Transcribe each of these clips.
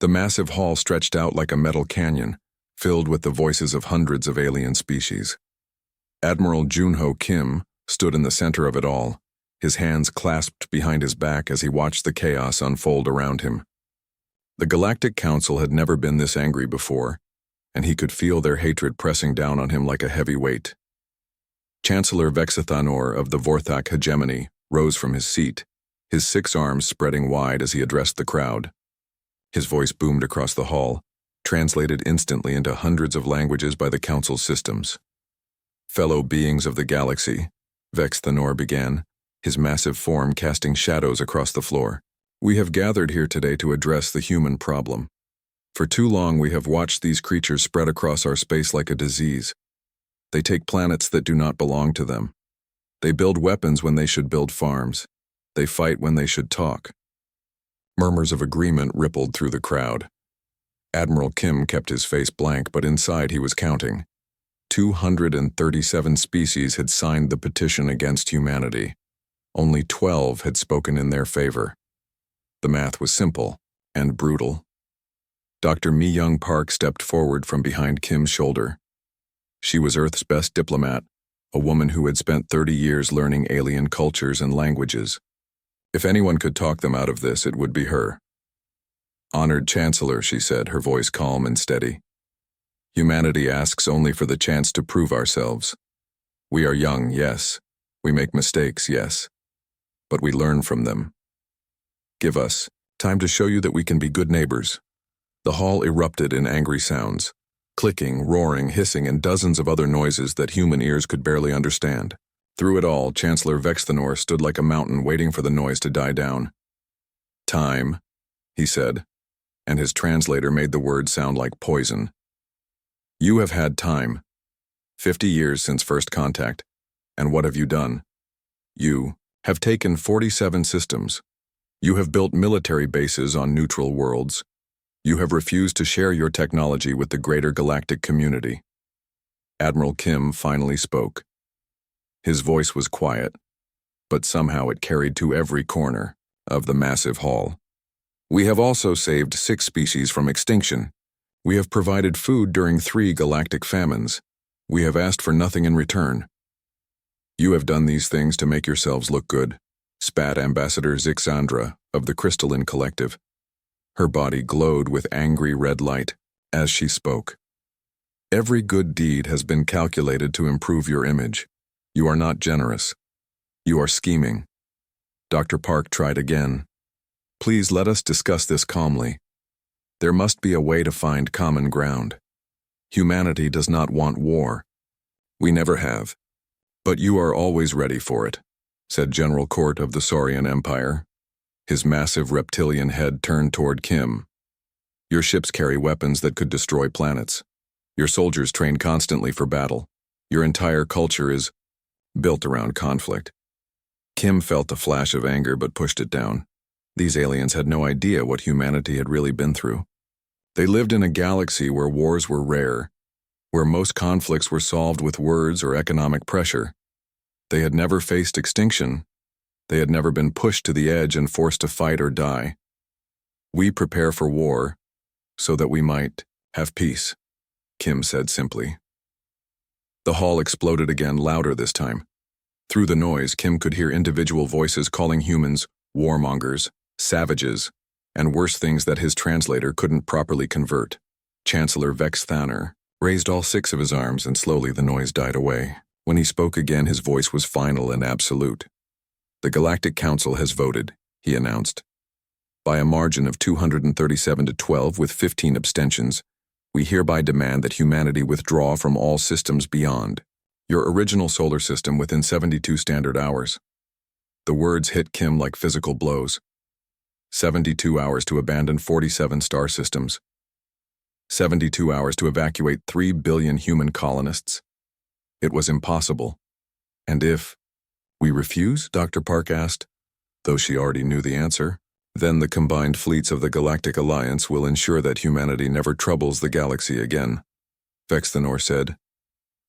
The massive hall stretched out like a metal canyon, filled with the voices of hundreds of alien species. Admiral Junho Kim stood in the center of it all, his hands clasped behind his back as he watched the chaos unfold around him. The Galactic Council had never been this angry before, and he could feel their hatred pressing down on him like a heavy weight. Chancellor Vexithanor of the Vorthak hegemony rose from his seat, his 6 arms spreading wide as he addressed the crowd. His voice boomed across the hall, translated instantly into hundreds of languages by the Council's systems. Fellow beings of the galaxy, Vexithanor began, his massive form casting shadows across the floor. We have gathered here today to address the human problem. For too long we have watched these creatures spread across our space like a disease. They take planets that do not belong to them. They build weapons when they should build farms. They fight when they should talk. Murmurs of agreement rippled through the crowd. Admiral Kim kept his face blank, but inside he was counting. 237 species had signed the petition against humanity. Only 12 had spoken in their favor. The math was simple and brutal. Dr. Mi-young Park stepped forward from behind Kim's shoulder. She was Earth's best diplomat, a woman who had spent 30 years learning alien cultures and languages. If anyone could talk them out of this, it would be her. "Honored Chancellor," she said, her voice calm and steady. "Humanity asks only for the chance to prove ourselves. We are young, yes. We make mistakes, yes. But we learn from them. Give us time to show you that we can be good neighbors." The hall erupted in angry sounds, clicking, roaring, hissing, and dozens of other noises that human ears could barely understand. Through it all, Chancellor Vexithanor stood like a mountain waiting for the noise to die down. "Time," he said, and his translator made the words sound like poison. "You have had time. 50 years since first contact. And what have you done? You have taken 47 systems. You have built military bases on neutral worlds. You have refused to share your technology with the greater galactic community." Admiral Kim finally spoke. His voice was quiet, but somehow it carried to every corner of the massive hall. "We have also saved 6 species from extinction. We have provided food during 3 galactic famines. We have asked for nothing in return. You have done these things to make yourselves look good," spat Ambassador Zixandra of the Crystalline Collective. Her body glowed with angry red light as she spoke. "Every good deed has been calculated to improve your image. You are not generous. You are scheming." Dr. Park tried again. "Please let us discuss this calmly. There must be a way to find common ground. Humanity does not want war. We never have. But you are always ready for it," said General Court of the Saurian Empire. His massive reptilian head turned toward Kim. "Your ships carry weapons that could destroy planets. Your soldiers train constantly for battle. Your entire culture is built around conflict." Kim felt a flash of anger but pushed it down. These aliens had no idea what humanity had really been through. They lived in a galaxy where wars were rare, where most conflicts were solved with words or economic pressure. They had never faced extinction. They had never been pushed to the edge and forced to fight or die. "We prepare for war so that we might have peace," Kim said simply. The hall exploded again, louder this time. Through the noise, Kim could hear individual voices calling humans warmongers, savages, and worse things that his translator couldn't properly convert. Chancellor Vexithanor raised all 6 of his arms, and slowly the noise died away. When he spoke again, his voice was final and absolute. "The Galactic Council has voted," he announced. "By a margin of 237 to 12 with 15 abstentions, we hereby demand that humanity withdraw from all systems beyond your original solar system within 72 standard hours." The words hit Kim like physical blows. 72 hours to abandon 47 star systems. 72 hours to evacuate 3 billion human colonists. It was impossible. "And if we refuse?" Dr. Park asked, though she already knew the answer. "Then the combined fleets of the Galactic Alliance will ensure that humanity never troubles the galaxy again," Vexithanor said.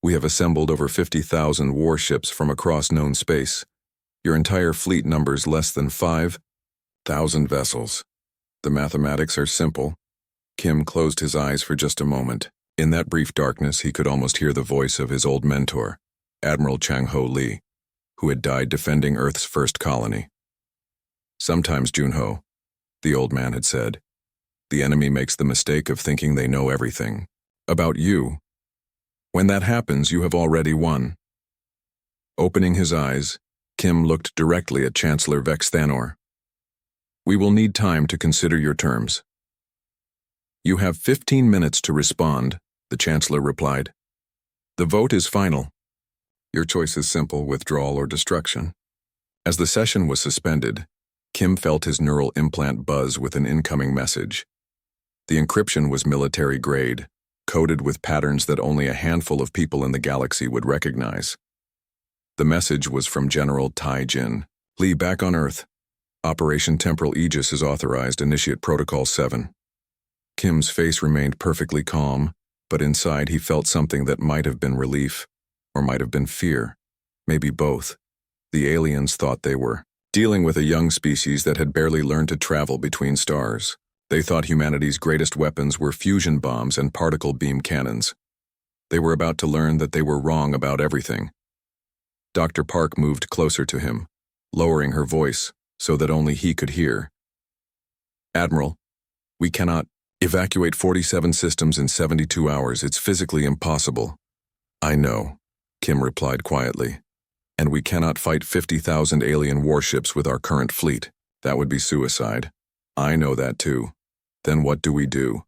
"We have assembled over 50,000 warships from across known space. Your entire fleet numbers less than 5,000 vessels. The mathematics are simple. Kim closed his eyes for just a moment. In that brief darkness, he could almost hear the voice of his old mentor, Admiral Chang-Ho Lee, who had died defending Earth's first colony. Sometimes, Junho, the old man had said, the enemy makes the mistake of thinking they know everything. About you. When that happens, you have already won. Opening his eyes, Kim looked directly at Chancellor Vex Thanor. We will need time to consider your terms. You have 15 minutes to respond, the Chancellor replied. The vote is final. Your choice is simple, withdrawal or destruction. As the session was suspended, Kim felt his neural implant buzz with an incoming message. The encryption was military grade, coded with patterns that only a handful of people in the galaxy would recognize. The message was from General Tai Jin. Lee, back on Earth. Operation Temporal Aegis is authorized. Initiate Protocol 7. Kim's face remained perfectly calm, but inside he felt something that might have been relief, or might have been fear. Maybe both. The aliens thought they were dealing with a young species that had barely learned to travel between stars. They thought humanity's greatest weapons were fusion bombs and particle beam cannons. They were about to learn that they were wrong about everything. Dr. Park moved closer to him, lowering her voice so that only he could hear. Admiral, we cannot evacuate 47 systems in 72 hours. It's physically impossible. I know, Kim replied quietly. And we cannot fight 50,000 alien warships with our current fleet. That would be suicide. I know that too. Then what do we do?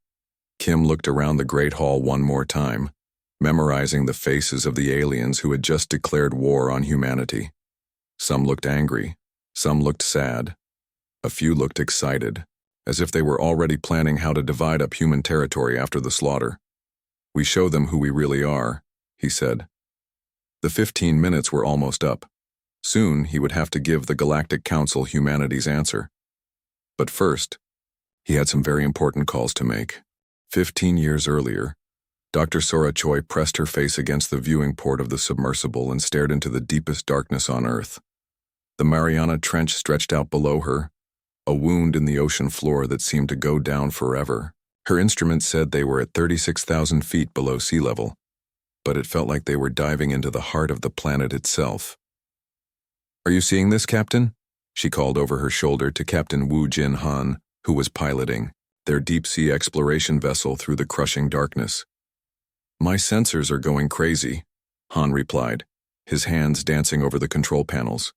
Kim looked around the Great Hall one more time, memorizing the faces of the aliens who had just declared war on humanity. Some looked angry, some looked sad. A few looked excited, as if they were already planning how to divide up human territory after the slaughter. We show them who we really are, he said. The 15 minutes were almost up. Soon he would have to give the Galactic Council humanity's answer. But first, he had some very important calls to make. 15 years earlier, Dr. Sora Choi pressed her face against the viewing port of the submersible and stared into the deepest darkness on Earth. The Mariana Trench stretched out below her, a wound in the ocean floor that seemed to go down forever. Her instruments said they were at 36,000 feet below sea level, but it felt like they were diving into the heart of the planet itself. Are you seeing this, Captain? She called over her shoulder to Captain Wu Jin Han, who was piloting their deep-sea exploration vessel through the crushing darkness. My sensors are going crazy, Han replied, his hands dancing over the control panels.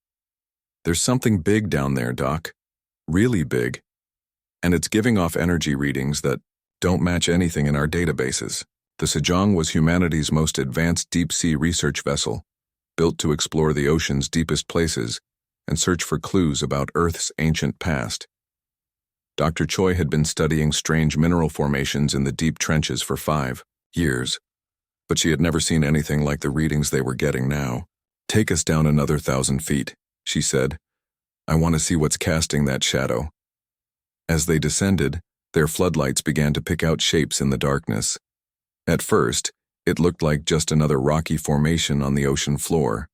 There's something big down there, Doc. Really big. And it's giving off energy readings that don't match anything in our databases. The Sejong was humanity's most advanced deep-sea research vessel, built to explore the ocean's deepest places and search for clues about Earth's ancient past. Dr. Choi had been studying strange mineral formations in the deep trenches for 5 years, but she had never seen anything like the readings they were getting now. Take us down another 1,000 feet, she said. I want to see what's casting that shadow. As they descended, their floodlights began to pick out shapes in the darkness. At first, it looked like just another rocky formation on the ocean floor.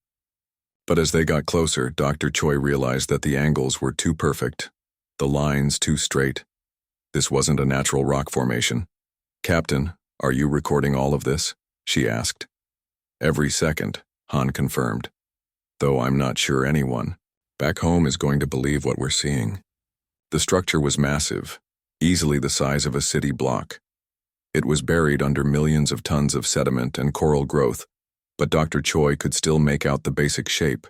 But as they got closer, Dr. Choi realized that the angles were too perfect, the lines too straight. This wasn't a natural rock formation. Captain, are you recording all of this? She asked. Every second, Han confirmed. Though I'm not sure anyone back home is going to believe what we're seeing. The structure was massive, easily the size of a city block. It was buried under millions of tons of sediment and coral growth, but Dr. Choi could still make out the basic shape.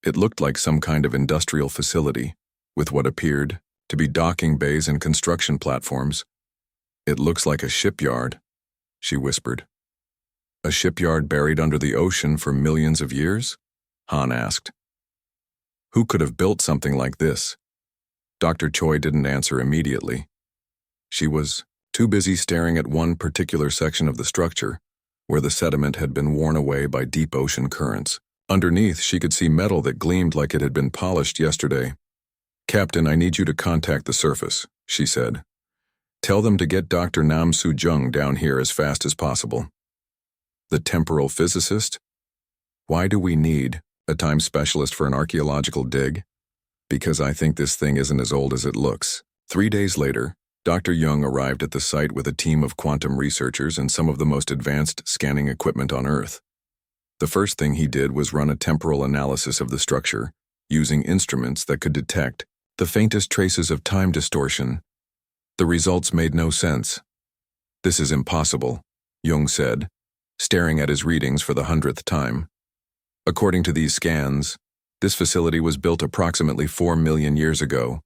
It looked like some kind of industrial facility, with what appeared to be docking bays and construction platforms. It looks like a shipyard, she whispered. A shipyard buried under the ocean for millions of years? Han asked. Who could have built something like this? Dr. Choi didn't answer immediately. She was too busy staring at one particular section of the structure, where the sediment had been worn away by deep ocean currents. Underneath, she could see metal that gleamed like it had been polished yesterday. Captain, I need you to contact the surface, she said. Tell them to get Dr. Nam Soo-jung down here as fast as possible. The temporal physicist? Why do we need a time specialist for an archaeological dig? Because I think this thing isn't as old as it looks. 3 days later, Dr. Jung arrived at the site with a team of quantum researchers and some of the most advanced scanning equipment on Earth. The first thing he did was run a temporal analysis of the structure, using instruments that could detect the faintest traces of time distortion. The results made no sense. "This is impossible," Jung said, staring at his readings for the 100th time. According to these scans, this facility was built approximately 4 million years ago,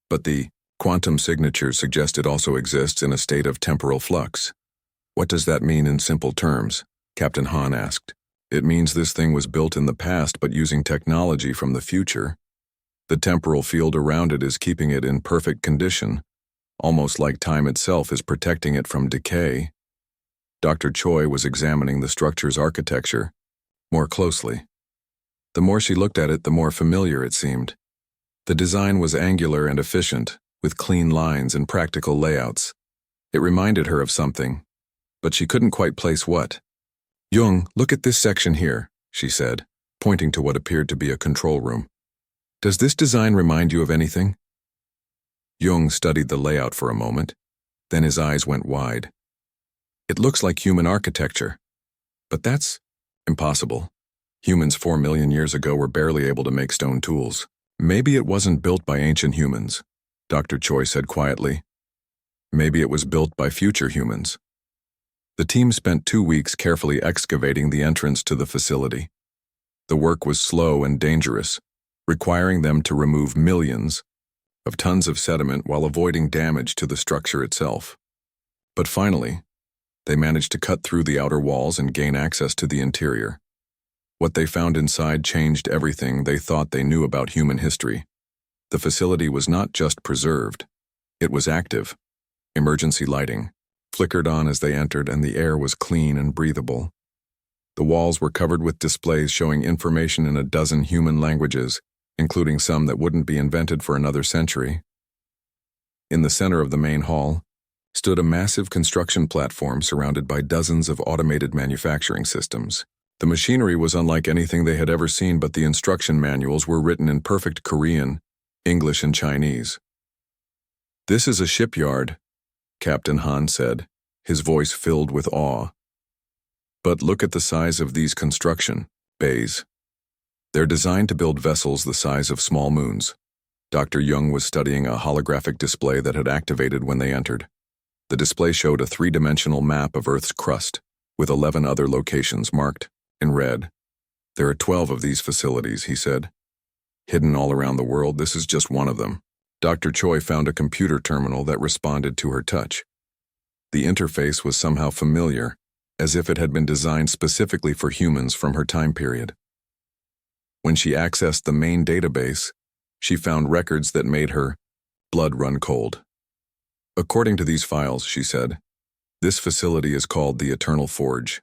but the quantum signature suggests it also exists in a state of temporal flux. "What does that mean in simple terms?" Captain Han asked. "It means this thing was built in the past but using technology from the future. The temporal field around it is keeping it in perfect condition, almost like time itself is protecting it from decay." Dr. Choi was examining the structure's architecture more closely. The more she looked at it, the more familiar it seemed. The design was angular and efficient, with clean lines and practical layouts. It reminded her of something, but she couldn't quite place what. "Jung, look at this section here," she said, pointing to what appeared to be a control room. "Does this design remind you of anything?" Jung studied the layout for a moment, then his eyes went wide. "It looks like human architecture, but that's impossible. Humans 4 million years ago were barely able to make stone tools. Maybe it wasn't built by ancient humans," Dr. Choi said quietly. "Maybe it was built by future humans." The team spent 2 weeks carefully excavating the entrance to the facility. The work was slow and dangerous, requiring them to remove millions of tons of sediment while avoiding damage to the structure itself. But finally, they managed to cut through the outer walls and gain access to the interior. What they found inside changed everything they thought they knew about human history. The facility was not just preserved, it was active. Emergency lighting flickered on as they entered, and the air was clean and breathable. The walls were covered with displays showing information in a dozen human languages, including some that wouldn't be invented for another century. In the center of the main hall stood a massive construction platform surrounded by dozens of automated manufacturing systems. The machinery was unlike anything they had ever seen, but the instruction manuals were written in perfect Korean, English, and Chinese. "This is a shipyard," Captain Han said, his voice filled with awe. "But look at the size of these construction bays. They're designed to build vessels the size of small moons." Dr. Jung was studying a holographic display that had activated when they entered. The display showed a 3-dimensional map of Earth's crust, with 11 other locations marked in red. "There are 12 of these facilities," he said. "Hidden all around the world, this is just one of them." Dr. Choi found a computer terminal that responded to her touch. The interface was somehow familiar, as if it had been designed specifically for humans from her time period. When she accessed the main database, she found records that made her blood run cold. "According to these files," she said, "this facility is called the Eternal Forge.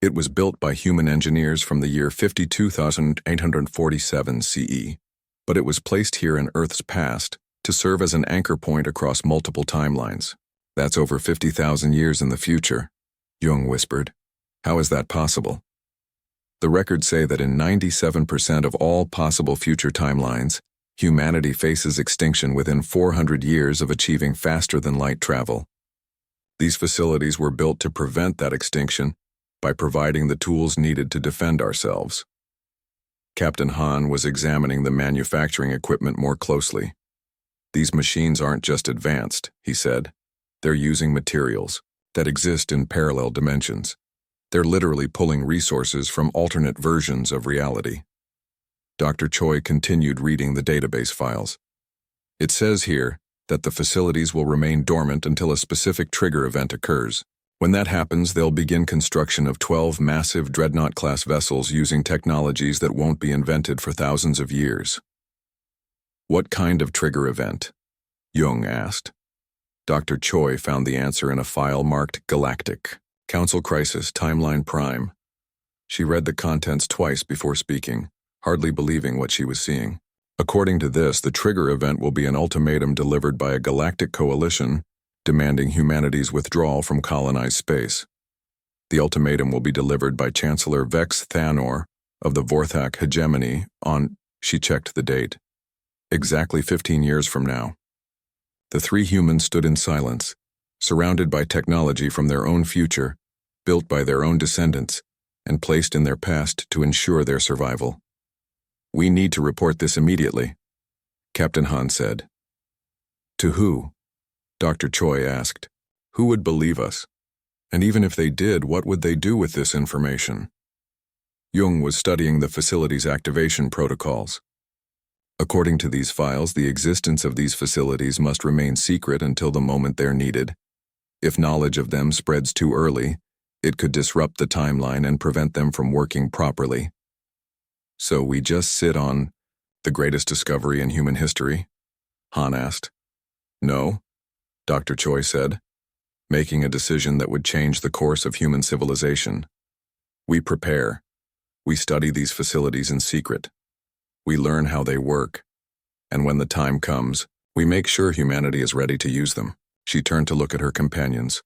It was built by human engineers from the year 52,847 CE, but it was placed here in Earth's past to serve as an anchor point across multiple timelines. That's over 50,000 years in the future," Jung whispered. "How is that possible?" "The records say that in 97% of all possible future timelines, humanity faces extinction within 400 years of achieving faster-than-light travel. These facilities were built to prevent that extinction by providing the tools needed to defend ourselves." Captain Han was examining the manufacturing equipment more closely. "These machines aren't just advanced," he said. "They're using materials that exist in parallel dimensions. They're literally pulling resources from alternate versions of reality." Dr. Choi continued reading the database files. "It says here that the facilities will remain dormant until a specific trigger event occurs. When that happens, they'll begin construction of 12 massive Dreadnought-class vessels using technologies that won't be invented for thousands of years." "What kind of trigger event?" Jung asked. Dr. Choi found the answer in a file marked Galactic Council Crisis Timeline Prime. She read the contents twice before speaking, hardly believing what she was seeing. "According to this, the trigger event will be an ultimatum delivered by a galactic coalition demanding humanity's withdrawal from colonized space. The ultimatum will be delivered by Chancellor Vex Thanor of the Vorthak hegemony on," she checked the date, "exactly 15 years from now." The three humans stood in silence, surrounded by technology from their own future, built by their own descendants, and placed in their past to ensure their survival. "We need to report this immediately," Captain Han said. "To who?" Dr. Choi asked. "Who would believe us? And even if they did, what would they do with this information?" Jung was studying the facility's activation protocols. According to these files, the existence of these facilities must remain secret until the moment they're needed. If knowledge of them spreads too early, it could disrupt the timeline and prevent them from working properly. "So we just sit on the greatest discovery in human history?" Han asked. "No," Dr. Choi said, "making a decision that would change the course of human civilization. We prepare. We study these facilities in secret. We learn how they work. And when the time comes, we make sure humanity is ready to use them." She turned to look at her companions,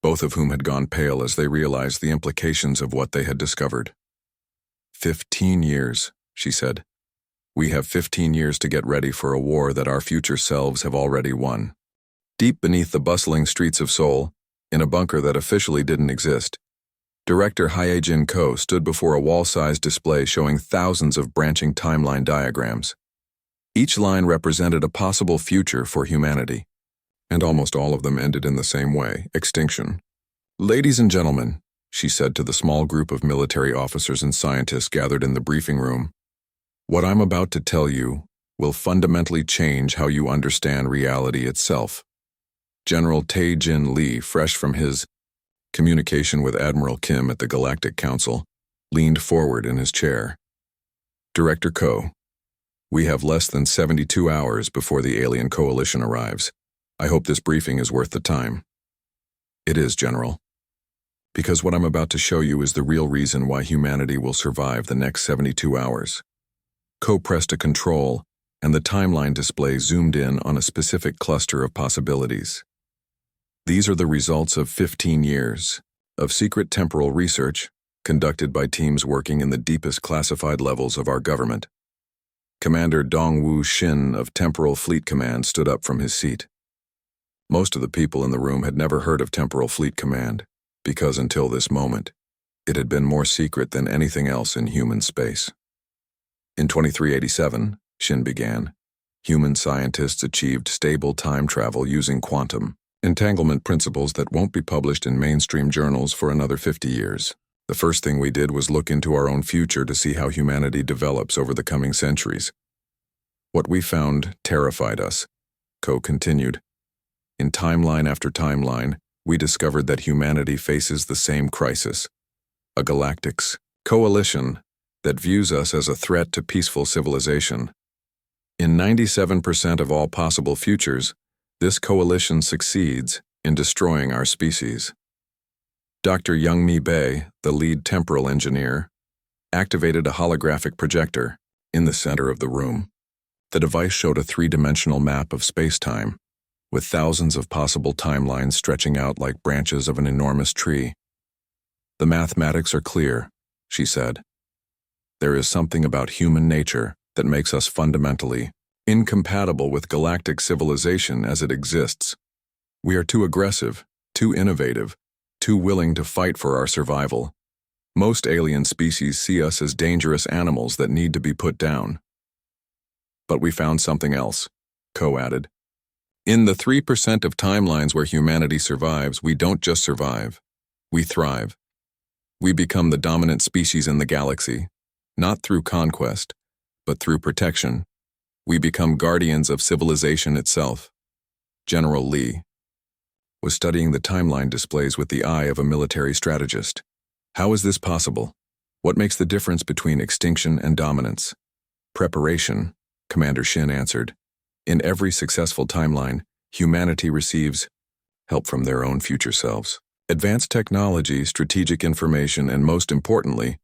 both of whom had gone pale as they realized the implications of what they had discovered. 15 years, she said. "We have 15 years to get ready for a war that our future selves have already won." Deep beneath the bustling streets of Seoul, in a bunker that officially didn't exist, Director Hye-jin Ko stood before a wall-sized display showing thousands of branching timeline diagrams. Each line represented a possible future for humanity, and almost all of them ended in the same way: extinction. "Ladies and gentlemen," she said to the small group of military officers and scientists gathered in the briefing room, "what I'm about to tell you will fundamentally change how you understand reality itself." General Tae-jin Lee, fresh from his communication with Admiral Kim at the Galactic Council, leaned forward in his chair. "Director Ko, we have less than 72 hours before the alien coalition arrives. I hope this briefing is worth the time." "It is, General. Because what I'm about to show you is the real reason why humanity will survive the next 72 hours. Ko pressed a control, and the timeline display zoomed in on a specific cluster of possibilities. These are the results of 15 years of secret temporal research conducted by teams working in the deepest classified levels of our government. Commander Dongwoo Shin of Temporal Fleet Command stood up from his seat. Most of the people in the room had never heard of Temporal Fleet Command, because until this moment, it had been more secret than anything else in human space. In 2387, Shin began, human scientists achieved stable time travel using quantum entanglement principles that won't be published in mainstream journals for another 50 years. The first thing we did was look into our own future to see how humanity develops over the coming centuries. What we found terrified us, Ko continued. In timeline after timeline, we discovered that humanity faces the same crisis, a galactic coalition that views us as a threat to peaceful civilization. In 97% of all possible futures, this coalition succeeds in destroying our species. Dr. Young-mi Bae, the lead temporal engineer, activated a holographic projector in the center of the room. The device showed a three-dimensional map of space-time, with thousands of possible timelines stretching out like branches of an enormous tree. "The mathematics are clear," she said. "There is something about human nature that makes us fundamentally incompatible with galactic civilization as it exists. We are too aggressive, too innovative, too willing to fight for our survival. Most alien species see us as dangerous animals that need to be put down." "But we found something else," Ko added. "In the 3% of timelines where humanity survives, we don't just survive, we thrive. We become the dominant species in the galaxy, not through conquest, but through protection. We become guardians of civilization itself." General Lee was studying the timeline displays with the eye of a military strategist. "How is this possible? What makes the difference between extinction and dominance?" "Preparation," Commander Shin answered. "In every successful timeline, humanity receives help from their own future selves. Advanced technology, strategic information, and most importantly,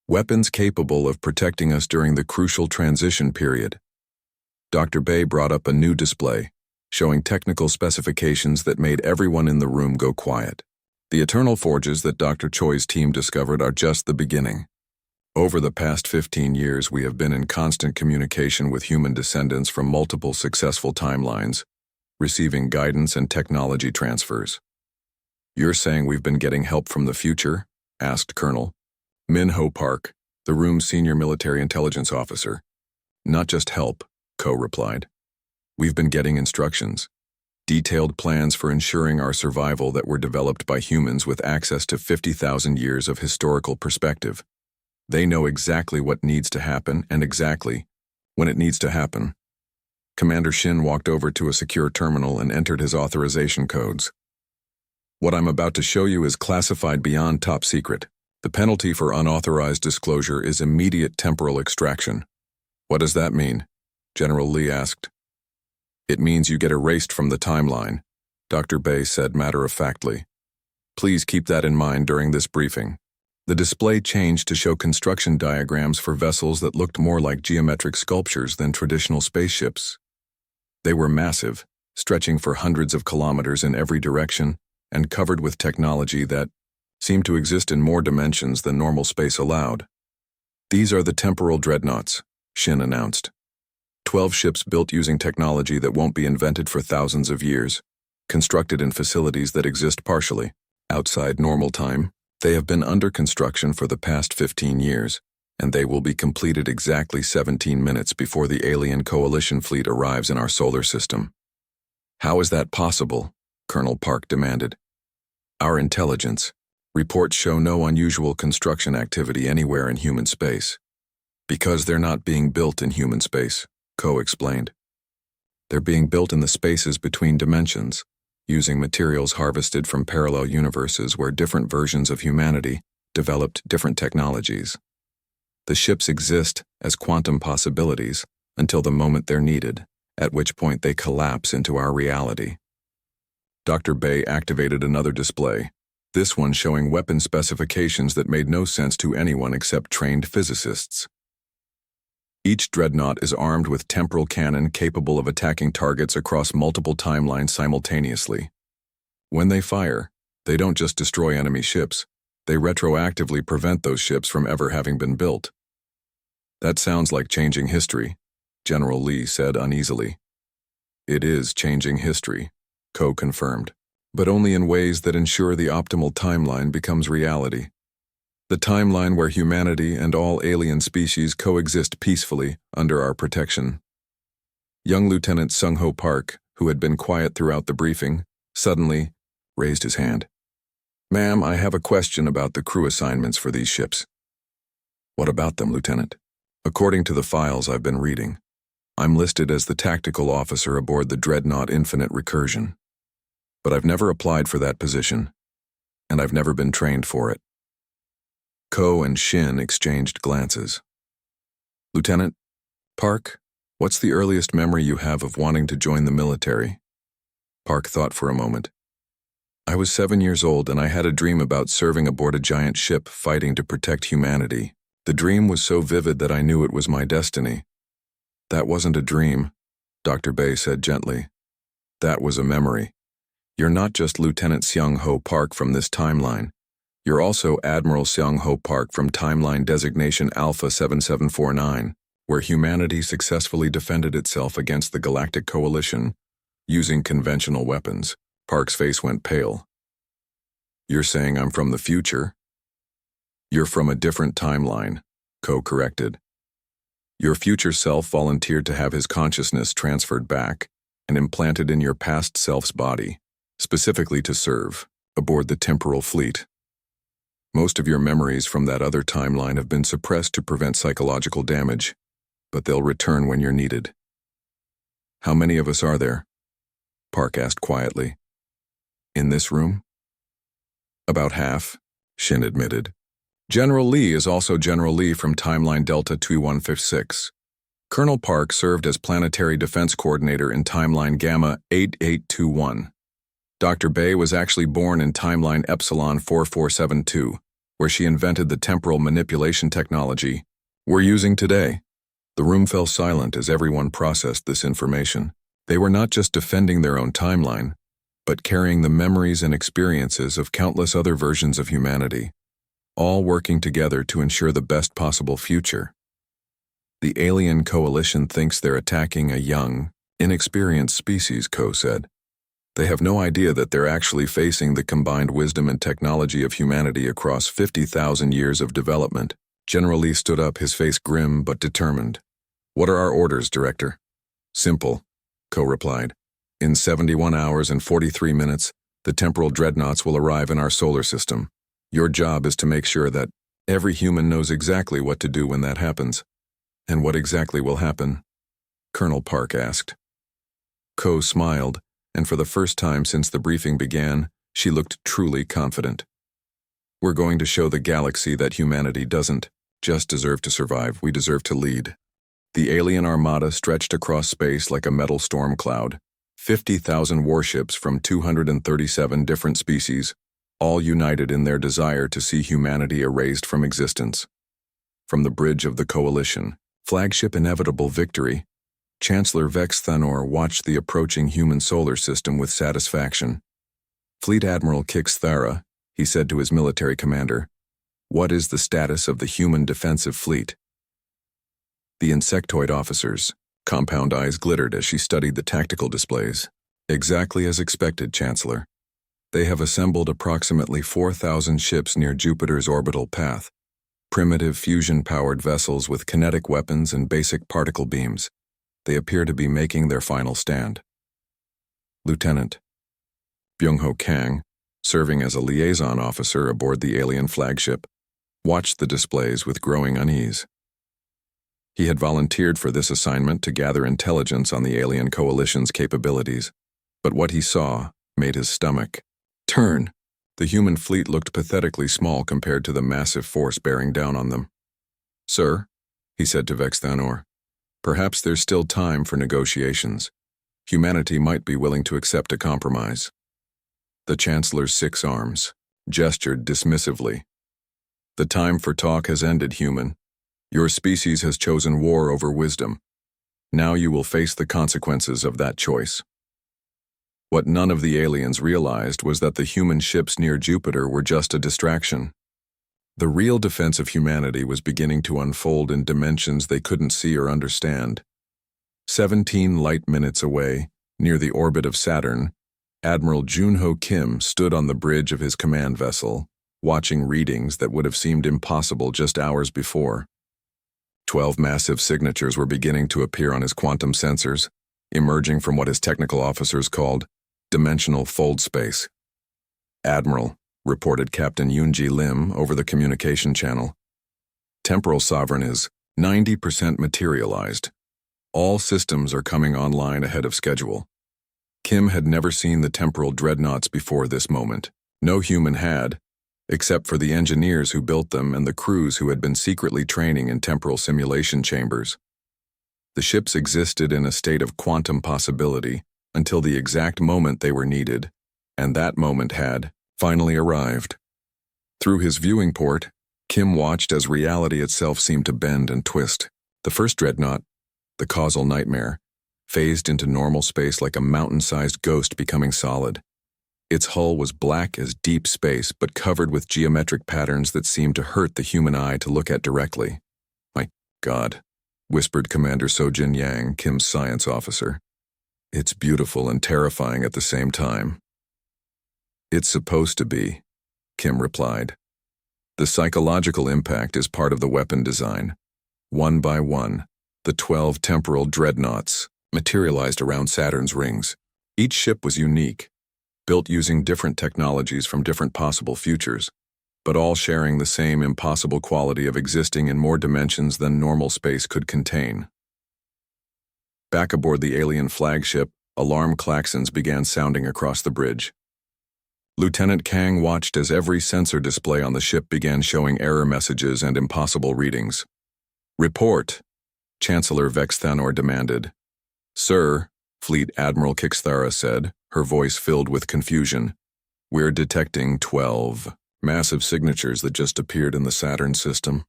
weapons capable of protecting us during the crucial transition period." Dr. Bae brought up a new display, showing technical specifications that made everyone in the room go quiet. The eternal forges that Dr. Choi's team discovered are just the beginning. Over the past 15 years, we have been in constant communication with human descendants from multiple successful timelines. receiving guidance and technology transfers. "You're saying we've been getting help from the future?" asked Colonel Min-Ho Park, the room's senior military intelligence officer. "Not just help," Ko replied. "We've been getting instructions. Detailed plans for ensuring our survival that were developed by humans with access to 50,000 years of historical perspective. They know exactly what needs to happen and exactly when it needs to happen." Commander Shin walked over to a secure terminal and entered his authorization codes. "What I'm about to show you is classified beyond top secret. The penalty for unauthorized disclosure is immediate temporal extraction." "What does that mean?" General Lee asked. "It means you get erased from the timeline," Dr. Bay said matter-of-factly. "Please keep that in mind during this briefing." The display changed to show construction diagrams for vessels that looked more like geometric sculptures than traditional spaceships. They were massive, stretching for hundreds of kilometers in every direction, and covered with technology that seemed to exist in more dimensions than normal space allowed. "These are the temporal dreadnoughts," Shin announced. 12 ships built using technology that won't be invented for thousands of years, constructed in facilities that exist partially outside normal time. They have been under construction for the past 15 years, and they will be completed exactly 17 minutes before the alien coalition fleet arrives in our solar system. "How is that possible?" Colonel Park demanded. "Our intelligence reports show no unusual construction activity anywhere in human space." "Because they're not being built in human space," Ko explained. "They're being built in the spaces between dimensions, using materials harvested from parallel universes where different versions of humanity developed different technologies. The ships exist as quantum possibilities until the moment they're needed, at which point they collapse into our reality." Dr. Bay activated another display, this one showing weapon specifications that made no sense to anyone except trained physicists. Each dreadnought is armed with temporal cannon capable of attacking targets across multiple timelines simultaneously. When they fire, they don't just destroy enemy ships, they retroactively prevent those ships from ever having been built. "That sounds like changing history," General Lee said uneasily. "It is changing history," Ko confirmed, "but only in ways that ensure the optimal timeline becomes reality. The timeline where humanity and all alien species coexist peacefully under our protection." Young Lieutenant Sung-Ho Park, who had been quiet throughout the briefing, suddenly raised his hand. "Ma'am, I have a question about the crew assignments for these ships." "What about them, Lieutenant?" "According to the files I've been reading, I'm listed as the tactical officer aboard the Dreadnought Infinite Recursion. But I've never applied for that position, and I've never been trained for it." Ko and Shin exchanged glances. "Lieutenant Park, what's the earliest memory you have of wanting to join the military?" Park thought for a moment. "I was 7 years old and I had a dream about serving aboard a giant ship fighting to protect humanity. The dream was so vivid that I knew it was my destiny." "That wasn't a dream," Dr. Bay said gently. "That was a memory. You're not just Lieutenant Seung-Ho Park from this timeline. You're also Admiral Seung-Ho Park from timeline designation Alpha 7749, where humanity successfully defended itself against the Galactic Coalition using conventional weapons." Park's face went pale. "You're saying I'm from the future?" "You're from a different timeline," Ko corrected. "Your future self volunteered to have his consciousness transferred back and implanted in your past self's body, specifically to serve aboard the temporal fleet. Most of your memories from that other timeline have been suppressed to prevent psychological damage, but they'll return when you're needed." "How many of us are there?" Park asked quietly. "In this room?" "About half," Shin admitted. "General Lee is also General Lee from Timeline Delta 2156. Colonel Park served as Planetary Defense Coordinator in Timeline Gamma 8821. Dr. Bay was actually born in Timeline Epsilon 4472, where she invented the temporal manipulation technology we're using today." The room fell silent as everyone processed this information. They were not just defending their own timeline, but carrying the memories and experiences of countless other versions of humanity, all working together to ensure the best possible future. The alien coalition thinks they're attacking a young, Inexperienced species, Ko said. They have no idea that they're actually facing the combined wisdom and technology of humanity across 50,000 years of development. General Lee stood up, his face grim but determined. What are our orders, Director? Simple, Ko replied. In 71 hours and 43 minutes, the temporal dreadnoughts will arrive in our solar system. Your job is to make sure that every human knows exactly what to do when that happens. And what exactly will happen? Colonel Park asked. Ko smiled, and for the first time since the briefing began, she looked truly confident. We're going to show the galaxy that humanity doesn't just deserve to survive, we deserve to lead. The alien armada stretched across space like a metal storm cloud. 50,000 warships from 237 different species, all united in their desire to see humanity erased from existence. From the bridge of the Coalition, flagship Inevitable Victory, Chancellor Vex Thanor watched the approaching human solar system with satisfaction. Fleet Admiral Kix Thara, he said to his military commander, what is the status of the human defensive fleet? The insectoid officers' compound eyes glittered as she studied the tactical displays. Exactly as expected, Chancellor. They have assembled approximately 4,000 ships near Jupiter's orbital path, primitive fusion-powered vessels with kinetic weapons and basic particle beams. They appear to be making their final stand. Lieutenant Byung-ho Kang, serving as a liaison officer aboard the alien flagship, watched the displays with growing unease. He had volunteered for this assignment to gather intelligence on the alien coalition's capabilities, but what he saw made his stomach turn. The human fleet looked pathetically small compared to the massive force bearing down on them. Sir, he said to Vex Thanor, perhaps there's still time for negotiations. Humanity might be willing to accept a compromise. The Chancellor's 6 arms gestured dismissively. The time for talk has ended, human. Your species has chosen war over wisdom. Now you will face the consequences of that choice. What none of the aliens realized was that the human ships near Jupiter were just a distraction. The real defense of humanity was beginning to unfold in dimensions they couldn't see or understand. 17 light minutes away, near the orbit of Saturn, Admiral Junho Kim stood on the bridge of his command vessel, watching readings that would have seemed impossible just hours before. 12 massive signatures were beginning to appear on his quantum sensors, emerging from what his technical officers called dimensional fold space. Admiral, reported Captain Yoonji Lim over the communication channel. Temporal Sovereign is 90% materialized. All systems are coming online ahead of schedule. Kim had never seen the temporal dreadnoughts before this moment. No human had, except for the engineers who built them and the crews who had been secretly training in temporal simulation chambers. The ships existed in a state of quantum possibility until the exact moment they were needed, and that moment had finally arrived. Through his viewing port, Kim watched as reality itself seemed to bend and twist. The first dreadnought, the causal nightmare, phased into normal space like a mountain-sized ghost becoming solid. Its hull was black as deep space, but covered with geometric patterns that seemed to hurt the human eye to look at directly. My God, whispered Commander Sojin Yang, Kim's science officer. It's beautiful and terrifying at the same time. It's supposed to be, Kim replied. The psychological impact is part of the weapon design. One by one, the 12 temporal dreadnoughts materialized around Saturn's rings. Each ship was unique, built using different technologies from different possible futures, but all sharing the same impossible quality of existing in more dimensions than normal space could contain. Back aboard the alien flagship, alarm klaxons began sounding across the bridge. Lieutenant Kang watched as every sensor display on the ship began showing error messages and impossible readings. Report, Chancellor Vex Thanor demanded. Sir, Fleet Admiral Kixthara said, her voice filled with confusion. We're detecting 12 massive signatures that just appeared in the Saturn system.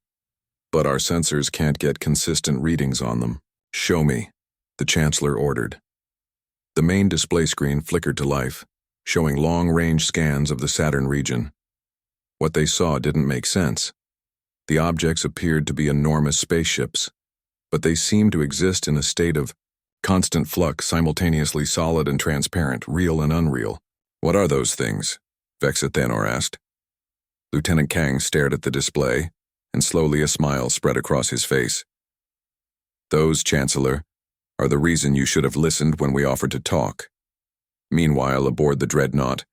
But our sensors can't get consistent readings on them. Show me, the Chancellor ordered. The main display screen flickered to life, showing long-range scans of the Saturn region. What they saw didn't make sense. The objects appeared to be enormous spaceships, but they seemed to exist in a state of Constant flux, simultaneously solid and transparent, real and unreal. What are those things? Vexithanor asked. Lieutenant Kang stared at the display, and slowly a smile spread across his face. Those, Chancellor, are the reason you should have listened when we offered to talk. Meanwhile, aboard the Dreadnought,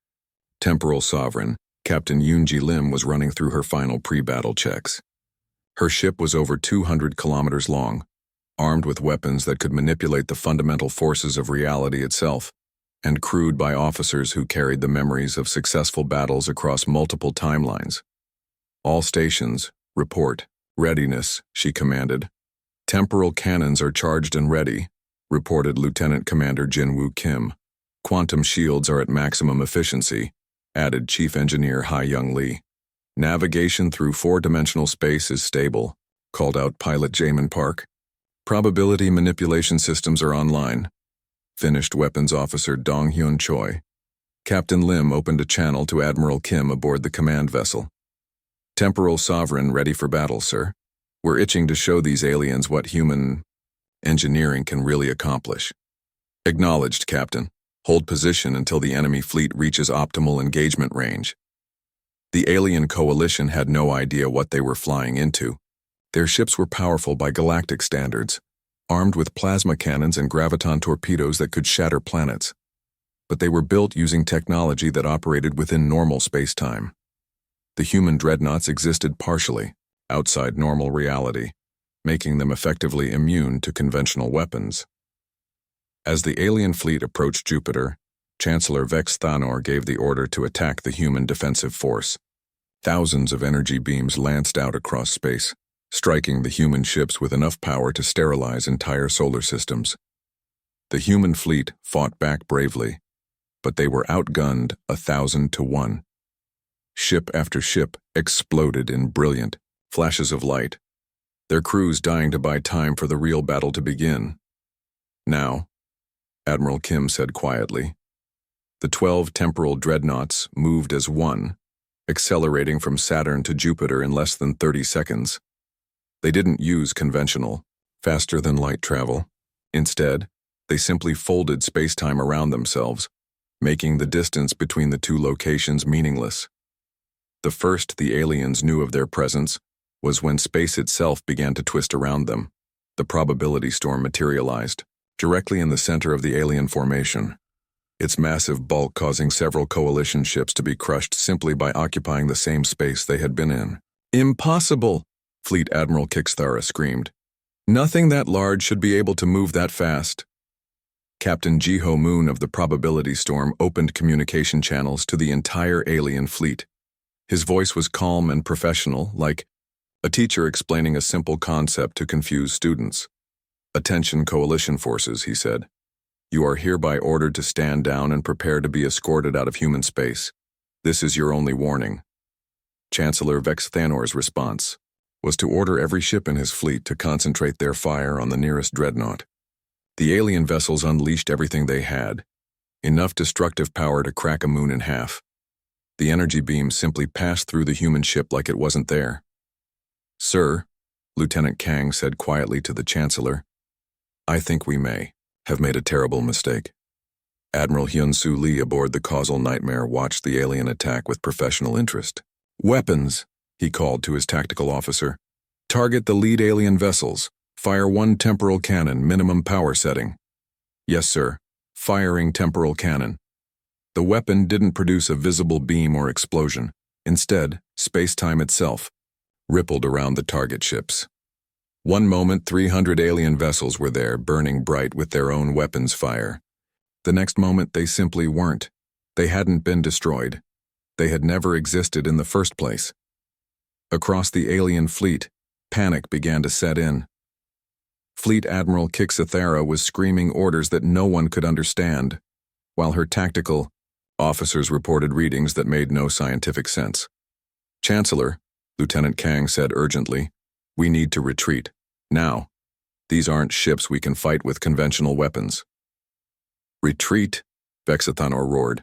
Temporal Sovereign, Captain Yoonji Lim was running through her final pre-battle checks. Her ship was over 200 kilometers long, armed with weapons that could manipulate the fundamental forces of reality itself, and crewed by officers who carried the memories of successful battles across multiple timelines. All stations, report. Readiness, she commanded. Temporal cannons are charged and ready, reported Lieutenant Commander Jin-Woo Kim. Quantum shields are at maximum efficiency, added Chief Engineer Ha-Young Lee. Navigation through four-dimensional space is stable, called out Pilot Jamin Park. Probability manipulation systems are online, finished Weapons Officer Dong-Hyun Choi. Captain Lim opened a channel to Admiral Kim aboard the command vessel. Temporal Sovereign ready for battle, sir. We're itching to show these aliens what human engineering can really accomplish. Acknowledged, Captain. Hold position until the enemy fleet reaches optimal engagement range. The alien coalition had no idea what they were flying into. Their ships were powerful by galactic standards, armed with plasma cannons and graviton torpedoes that could shatter planets. But they were built using technology that operated within normal space-time. The human dreadnoughts existed partially, outside normal reality, making them effectively immune to conventional weapons. As the alien fleet approached Jupiter, Chancellor Vex Thanor gave the order to attack the human defensive force. Thousands of energy beams lanced out across space, striking the human ships with enough power to sterilize entire solar systems. The human fleet fought back bravely, but they were outgunned 1,000 to 1. Ship after ship exploded in brilliant flashes of light, their crews dying to buy time for the real battle to begin. Now, Admiral Kim said quietly, the 12 temporal dreadnoughts moved as one, accelerating from Saturn to Jupiter in less than 30 seconds. They didn't use conventional, faster-than-light travel. Instead, they simply folded space-time around themselves, making the distance between the two locations meaningless. The first the aliens knew of their presence was when space itself began to twist around them. The probability storm materialized, directly in the center of the alien formation, its massive bulk causing several coalition ships to be crushed simply by occupying the same space they had been in. Impossible! Fleet Admiral Kixthara screamed. Nothing that large should be able to move that fast. Captain Jiho Moon of the Probability Storm opened communication channels to the entire alien fleet. His voice was calm and professional, like a teacher explaining a simple concept to confuse students. Attention coalition forces, he said. You are hereby ordered to stand down and prepare to be escorted out of human space. This is your only warning. Chancellor Vex Thanor's response was to order every ship in his fleet to concentrate their fire on the nearest dreadnought. The alien vessels unleashed everything they had, enough destructive power to crack a moon in half. The energy beams simply passed through the human ship like it wasn't there. Sir, Lieutenant Kang said quietly to the Chancellor, I think we may have made a terrible mistake. Admiral Hyun-Soo Lee aboard the Causal Nightmare watched the alien attack with professional interest. Weapons, he called to his tactical officer. Target the lead alien vessels. Fire one temporal cannon, minimum power setting. Yes, sir. Firing temporal cannon. The weapon didn't produce a visible beam or explosion. Instead, space-time itself rippled around the target ships. One moment, 300 alien vessels were there, burning bright with their own weapons fire. The next moment, they simply weren't. They hadn't been destroyed. They had never existed in the first place. Across the alien fleet, panic began to set in. Fleet Admiral Kixthara was screaming orders that no one could understand, while her tactical officers reported readings that made no scientific sense. Chancellor, Lieutenant Kang said urgently, we need to retreat. Now. These aren't ships we can fight with conventional weapons. Retreat, Vexithanor roared.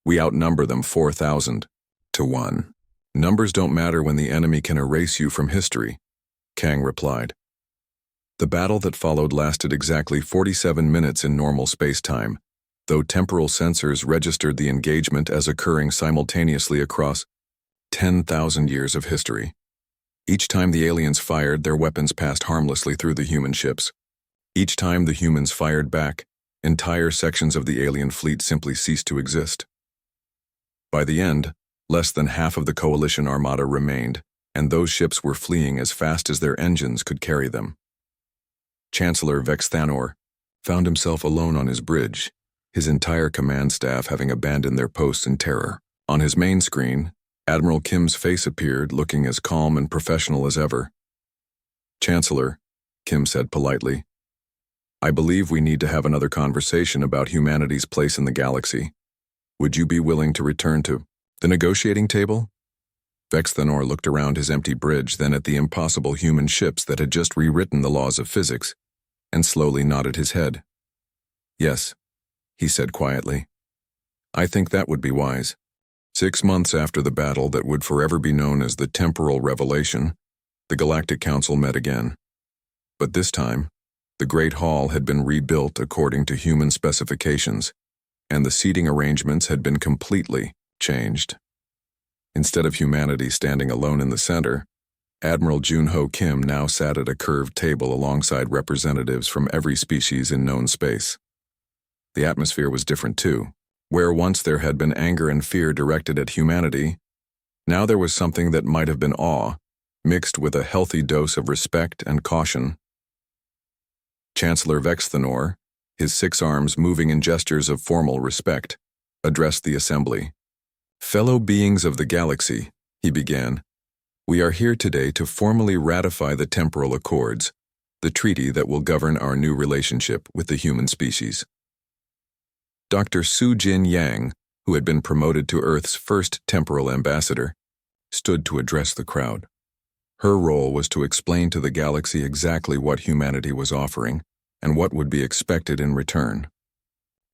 We outnumber them 4,000 to 1. Numbers don't matter when the enemy can erase you from history, Kang replied. The battle that followed lasted exactly 47 minutes in normal space-time, though temporal sensors registered the engagement as occurring simultaneously across 10,000 years of history. Each time the aliens fired, their weapons passed harmlessly through the human ships. Each time the humans fired back, entire sections of the alien fleet simply ceased to exist. By the end, less than half of the coalition armada remained, and those ships were fleeing as fast as their engines could carry them. Chancellor Vex Thanor found himself alone on his bridge, his entire command staff having abandoned their posts in terror. On his main screen, Admiral Kim's face appeared, looking as calm and professional as ever. "Chancellor," Kim said politely, "I believe we need to have another conversation about humanity's place in the galaxy. Would you be willing to return to the negotiating table?" Vex Thanor looked around his empty bridge, then at the impossible human ships that had just rewritten the laws of physics, and slowly nodded his head. "Yes," he said quietly. "I think that would be wise." 6 months after the battle that would forever be known as the Temporal Revelation, the Galactic Council met again. But this time, the Great Hall had been rebuilt according to human specifications, and the seating arrangements had been completely changed. Instead of humanity standing alone in the center, Admiral Junho Kim now sat at a curved table alongside representatives from every species in known space. The atmosphere was different too. Where once there had been anger and fear directed at humanity, now there was something that might have been awe, mixed with a healthy dose of respect and caution. Chancellor Vex Thanor, his 6 arms moving in gestures of formal respect, addressed the assembly. "Fellow beings of the galaxy," he began, "we are here today to formally ratify the Temporal Accords, the treaty that will govern our new relationship with the human species." Dr. Su-Jin Yang, who had been promoted to Earth's first temporal ambassador, stood to address the crowd. Her role was to explain to the galaxy exactly what humanity was offering and what would be expected in return.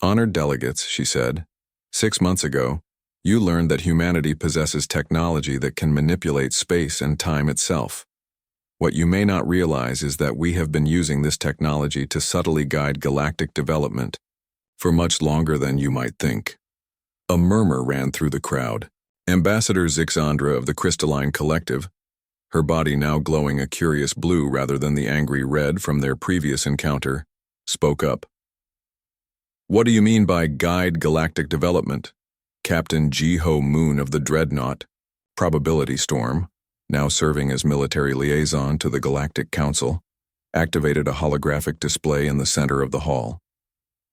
"Honored delegates," she said, 6 months ago, you learned that humanity possesses technology that can manipulate space and time itself. What you may not realize is that we have been using this technology to subtly guide galactic development for much longer than you might think." A murmur ran through the crowd. Ambassador Zixandra of the Crystalline Collective, her body now glowing a curious blue rather than the angry red from their previous encounter, spoke up. "What do you mean by guide galactic development?" Captain Ji-Ho Moon of the Dreadnought, Probability Storm, now serving as military liaison to the Galactic Council, activated a holographic display in the center of the hall.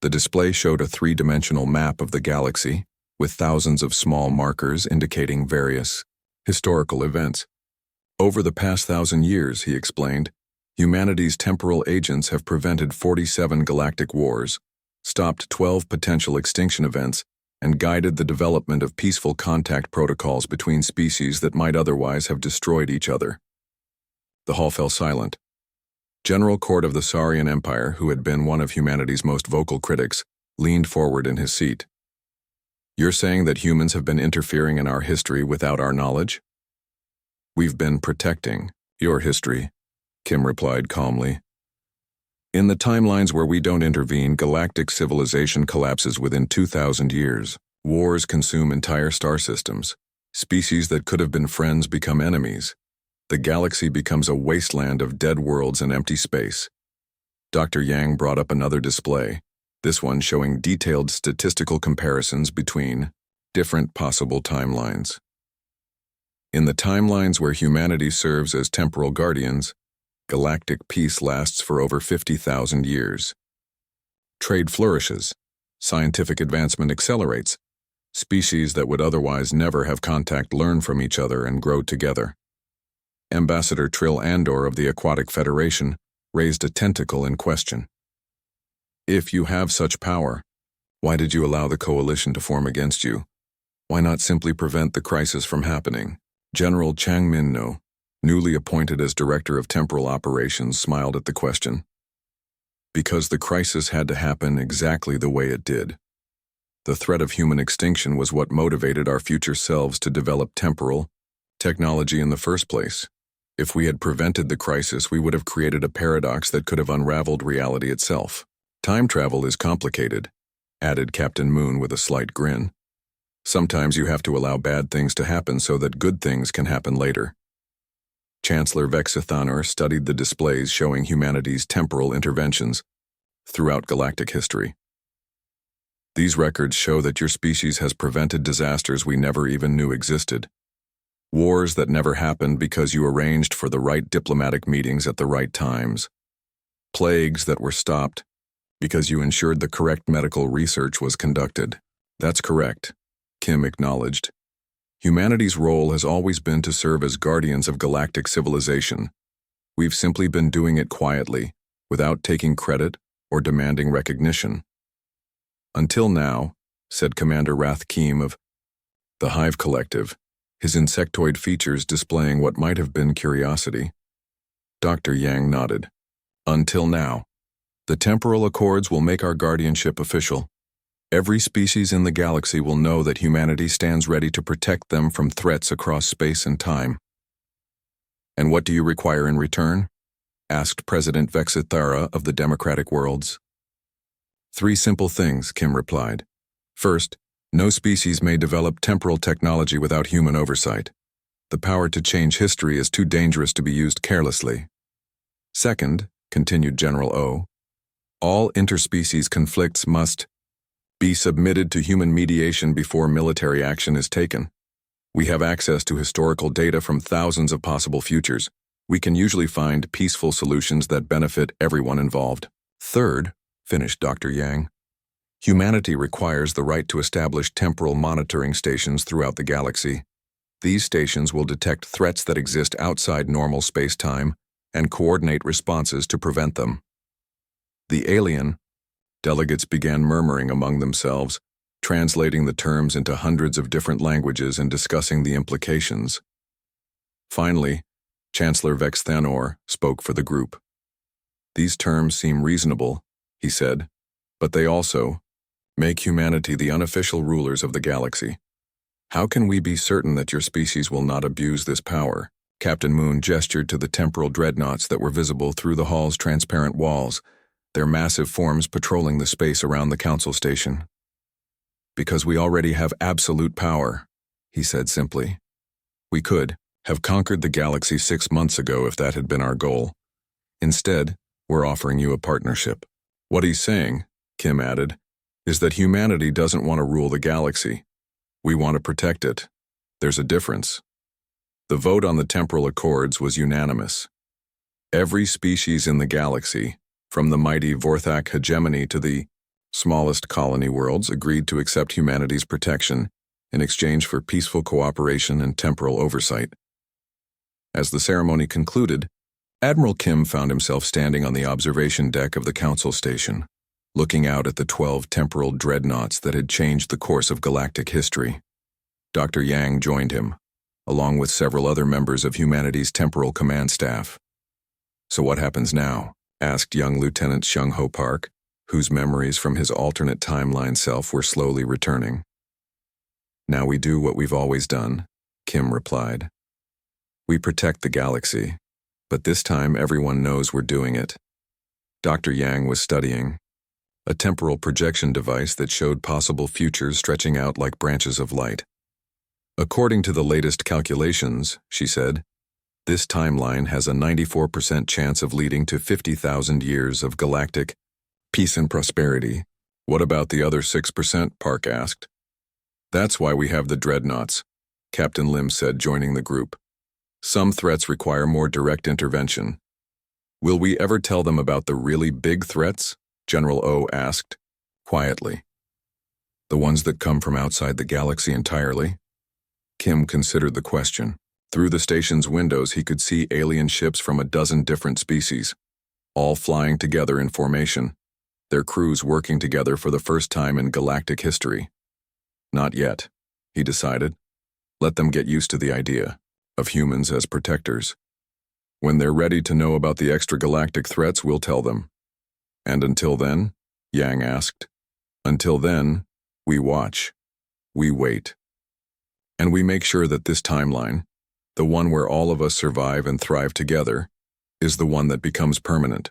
The display showed a 3-dimensional map of the galaxy, with thousands of small markers indicating various historical events. "Over the past 1,000 years," he explained, "humanity's temporal agents have prevented 47 galactic wars, stopped 12 potential extinction events, and guided the development of peaceful contact protocols between species that might otherwise have destroyed each other." The hall fell silent. General Court of the Saurian Empire, who had been one of humanity's most vocal critics, leaned forward in his seat. "You're saying that humans have been interfering in our history without our knowledge?" "We've been protecting your history," Kim replied calmly. "In the timelines where we don't intervene, galactic civilization collapses within 2,000 years. Wars consume entire star systems. Species that could have been friends become enemies. The galaxy becomes a wasteland of dead worlds and empty space." Dr. Yang brought up another display, this one showing detailed statistical comparisons between different possible timelines. "In the timelines where humanity serves as temporal guardians, galactic peace lasts for over 50,000 years. Trade flourishes, scientific advancement accelerates, species that would otherwise never have contact learn from each other and grow together." Ambassador Trill Andor of the Aquatic Federation raised a tentacle in question. "If you have such power, why did you allow the coalition to form against you? Why not simply prevent the crisis from happening?" General Chang Min-no, newly appointed as Director of Temporal Operations, smiled at the question. "Because the crisis had to happen exactly the way it did. The threat of human extinction was what motivated our future selves to develop temporal technology in the first place. If we had prevented the crisis, we would have created a paradox that could have unraveled reality itself. Time travel is complicated, added Captain Moon with a slight grin. Sometimes you have to allow bad things to happen so that good things can happen later. Chancellor Vexithanor studied the displays showing humanity's temporal interventions throughout galactic history. These records show that your species has prevented disasters we never even knew existed. Wars that never happened because you arranged for the right diplomatic meetings at the right times. Plagues that were stopped because you ensured the correct medical research was conducted. That's correct, Kim acknowledged. Humanity's role has always been to serve as guardians of galactic civilization. We've simply been doing it quietly, without taking credit or demanding recognition. Until now, said Commander Rathkeem of the Hive Collective, his insectoid features displaying what might have been curiosity. Dr. Yang nodded. Until now. The temporal accords will make our guardianship official. Every species in the galaxy will know that humanity stands ready to protect them from threats across space and time. And what do you require in return? Asked President Vexithara of the Democratic Worlds. 3 simple things, Kim replied. First, no species may develop temporal technology without human oversight. The power to change history is too dangerous to be used carelessly. Second, continued General O, all interspecies conflicts must be submitted to human mediation before military action is taken. We have access to historical data from thousands of possible futures. We can usually find peaceful solutions that benefit everyone involved. Third, finished Dr. Yang, humanity requires the right to establish temporal monitoring stations throughout the galaxy. These stations will detect threats that exist outside normal space-time and coordinate responses to prevent them. The alien delegates began murmuring among themselves, translating the terms into hundreds of different languages and discussing the implications. Finally, Chancellor Vexithanor spoke for the group. These terms seem reasonable, he said, but they also make humanity the unofficial rulers of the galaxy. How can we be certain that your species will not abuse this power? Captain Moon gestured to the temporal dreadnoughts that were visible through the hall's transparent walls, their massive forms patrolling the space around the council station. Because we already have absolute power, he said simply. We could have conquered the galaxy 6 months ago if that had been our goal. Instead, we're offering you a partnership. What he's saying, Kim added, is that humanity doesn't want to rule the galaxy. We want to protect it. There's a difference. The vote on the temporal accords was unanimous. Every species in the galaxy, from the mighty Vorthak hegemony to the smallest colony worlds, agreed to accept humanity's protection in exchange for peaceful cooperation and temporal oversight. As the ceremony concluded, Admiral Kim found himself standing on the observation deck of the council station, looking out at the 12 temporal dreadnoughts that had changed the course of galactic history. Dr. Yang joined him, along with several other members of humanity's temporal command staff. So what happens now? Asked young Lieutenant Shung-Ho Park, whose memories from his alternate timeline self were slowly returning. Now we do what we've always done, Kim replied. We protect the galaxy, but this time everyone knows we're doing it. Dr. Yang was studying a temporal projection device that showed possible futures stretching out like branches of light. According to the latest calculations, she said, this timeline has a 94% chance of leading to 50,000 years of galactic peace and prosperity. What about the other 6%? Park asked. That's why we have the dreadnoughts, Captain Lim said, joining the group. Some threats require more direct intervention. Will we ever tell them about the really big threats? General O asked, quietly. The ones that come from outside the galaxy entirely? Kim considered the question. Through the station's windows, he could see alien ships from a dozen different species, all flying together in formation, their crews working together for the first time in galactic history. Not yet, he decided. Let them get used to the idea of humans as protectors. When they're ready to know about the extragalactic threats, we'll tell them. And until then, Yang asked, until then, we watch, we wait. And we make sure that this timeline, the one where all of us survive and thrive together, is the one that becomes permanent.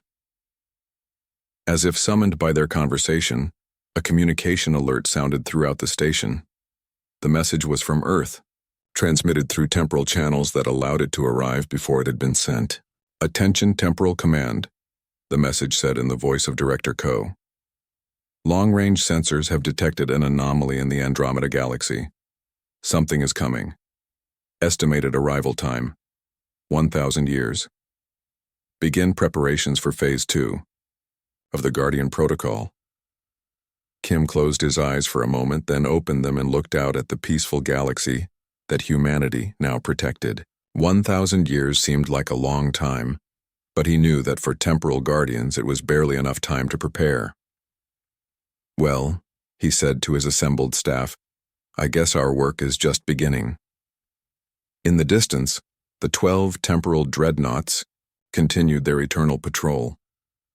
As if summoned by their conversation, a communication alert sounded throughout the station. The message was from Earth, transmitted through temporal channels that allowed it to arrive before it had been sent. "Attention Temporal Command," the message said in the voice of Director Ko. "Long-range sensors have detected an anomaly in the Andromeda Galaxy. Something is coming. Estimated arrival time, 1,000 years. Begin preparations for Phase 2 of the Guardian Protocol." Kim closed his eyes for a moment, then opened them and looked out at the peaceful galaxy that humanity now protected. 1,000 years seemed like a long time, but he knew that for temporal guardians it was barely enough time to prepare. "Well," he said to his assembled staff, "I guess our work is just beginning." In the distance, the 12 temporal Dreadnoughts continued their eternal patrol,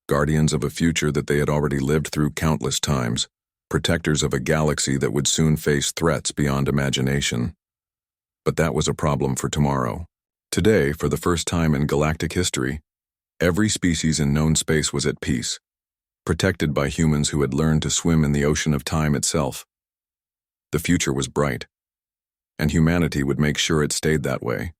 guardians of a future that they had already lived through countless times, protectors of a galaxy that would soon face threats beyond imagination. But that was a problem for tomorrow. Today, for the first time in galactic history, every species in known space was at peace, protected by humans who had learned to swim in the ocean of time itself. The future was bright, and humanity would make sure it stayed that way.